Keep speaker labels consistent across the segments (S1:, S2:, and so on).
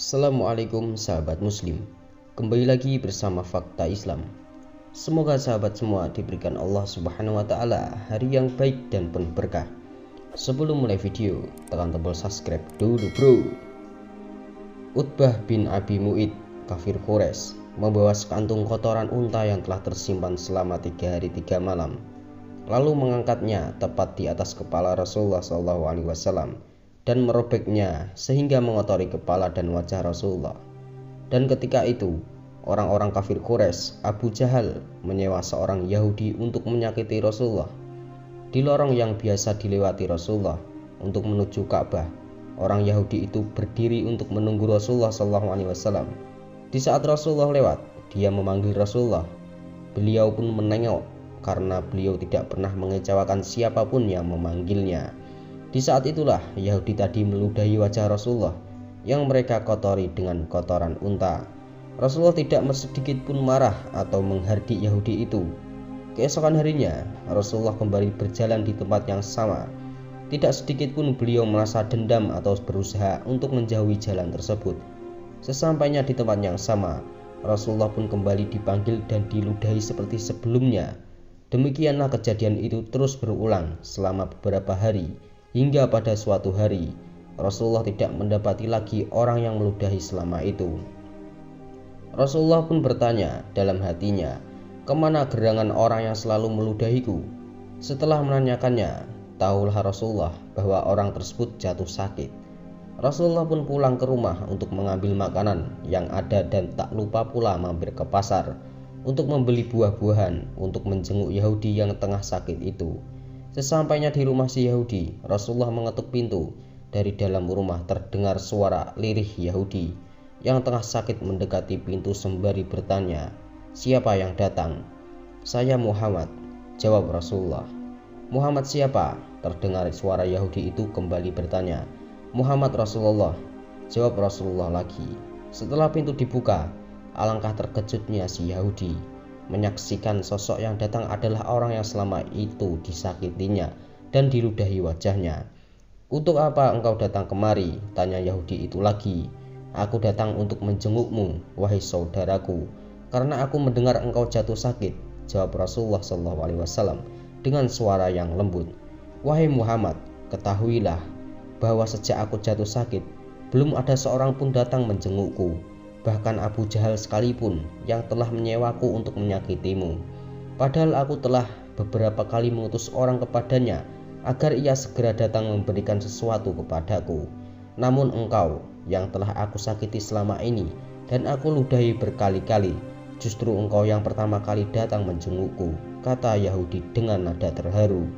S1: Assalamualaikum sahabat muslim. Kembali lagi bersama Fakta Islam. Semoga sahabat semua diberikan Allah Subhanahu wa taala hari yang baik dan penuh berkah. Sebelum mulai video, tekan tombol subscribe dulu bro. Utbah bin Abi Mu'id, kafir Quraisy, membawa sekantung kotoran unta yang telah tersimpan selama 3 hari 3 malam, lalu mengangkatnya tepat di atas kepala Rasulullah SAW dan merobeknya sehingga mengotori kepala dan wajah Rasulullah. Dan ketika itu orang-orang kafir Quraisy, Abu Jahal, menyewa seorang Yahudi untuk menyakiti Rasulullah. Di lorong yang biasa dilewati Rasulullah untuk menuju Ka'bah, orang Yahudi itu berdiri untuk menunggu Rasulullah SAW. Di saat Rasulullah lewat, dia memanggil Rasulullah. Beliau pun menengok karena beliau tidak pernah mengecewakan siapapun yang memanggilnya. Di saat itulah Yahudi tadi meludahi wajah Rasulullah yang mereka kotori dengan kotoran unta. Rasulullah tidak sedikit pun marah atau menghardik Yahudi itu. Keesokan harinya Rasulullah kembali berjalan di tempat yang sama. Tidak sedikit pun beliau merasa dendam atau berusaha untuk menjauhi jalan tersebut. Sesampainya di tempat yang sama, Rasulullah pun kembali dipanggil dan diludahi seperti sebelumnya. Demikianlah kejadian itu terus berulang selama beberapa hari, hingga pada suatu hari Rasulullah tidak mendapati lagi orang yang meludahi selama itu. Rasulullah pun bertanya dalam hatinya, kemana gerangan orang yang selalu meludahiku? Setelah menanyakannya, tahulah Rasulullah bahwa orang tersebut jatuh sakit. Rasulullah pun pulang ke rumah untuk mengambil makanan yang ada dan tak lupa pula mampir ke pasar untuk membeli buah-buahan untuk menjenguk Yahudi yang tengah sakit itu. Sesampainya di rumah si Yahudi, Rasulullah mengetuk pintu. Dari dalam rumah terdengar suara lirih Yahudi yang tengah sakit mendekati pintu sembari bertanya, "Siapa yang datang?" "Saya Muhammad," jawab Rasulullah. "Muhammad siapa?" Terdengar suara Yahudi itu kembali bertanya. "Muhammad Rasulullah," jawab Rasulullah lagi. Setelah pintu dibuka, alangkah terkejutnya si Yahudi menyaksikan sosok yang datang adalah orang yang selama itu disakitinya dan diludahi wajahnya. "Untuk apa engkau datang kemari?" tanya Yahudi itu lagi. "Aku datang untuk menjengukmu, wahai saudaraku, karena aku mendengar engkau jatuh sakit," jawab Rasulullah SAW dengan suara yang lembut. "Wahai Muhammad, ketahuilah bahwa sejak aku jatuh sakit, belum ada seorang pun datang menjengukku, bahkan Abu Jahal sekalipun yang telah menyewaku untuk menyakitimu. Padahal aku telah beberapa kali mengutus orang kepadanya agar ia segera datang memberikan sesuatu kepadaku. Namun engkau yang telah aku sakiti selama ini dan aku ludahi berkali-kali, justru engkau yang pertama kali datang menjengukku," kata Yahudi dengan nada terharu.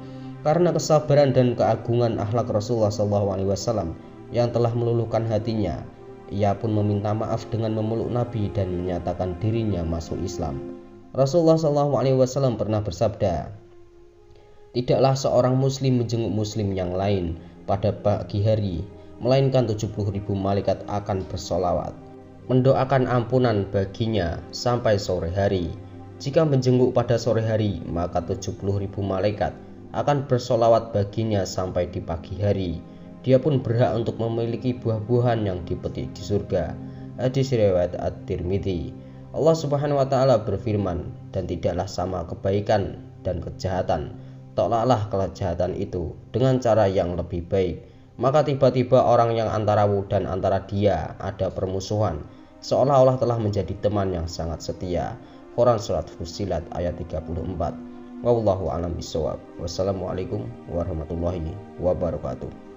S1: Karena kesabaran dan keagungan akhlak Rasulullah SAW yang telah meluluhkan hatinya, ia pun meminta maaf dengan memeluk Nabi dan menyatakan dirinya masuk Islam. Rasulullah SAW pernah bersabda, "Tidaklah seorang muslim menjenguk muslim yang lain pada pagi hari, melainkan 70.000 malaikat akan bersolawat, mendoakan ampunan baginya sampai sore hari. Jika menjenguk pada sore hari, maka 70.000 malaikat akan bersolawat baginya sampai di pagi hari. Dia pun berhak untuk memiliki buah-buahan yang dipetik di surga." Hadis riwayat At-Tirmidzi. Allah Subhanahu wa taala berfirman, "Dan tidaklah sama kebaikan dan kejahatan. Tolaklah kejahatan itu dengan cara yang lebih baik." Maka tiba-tiba orang yang antaramu dan antara dia ada permusuhan, seolah-olah telah menjadi teman yang sangat setia. Quran Surat Fussilat ayat 34. Wallahu a'lam bishawab. Wassalamualaikum warahmatullahi wabarakatuh.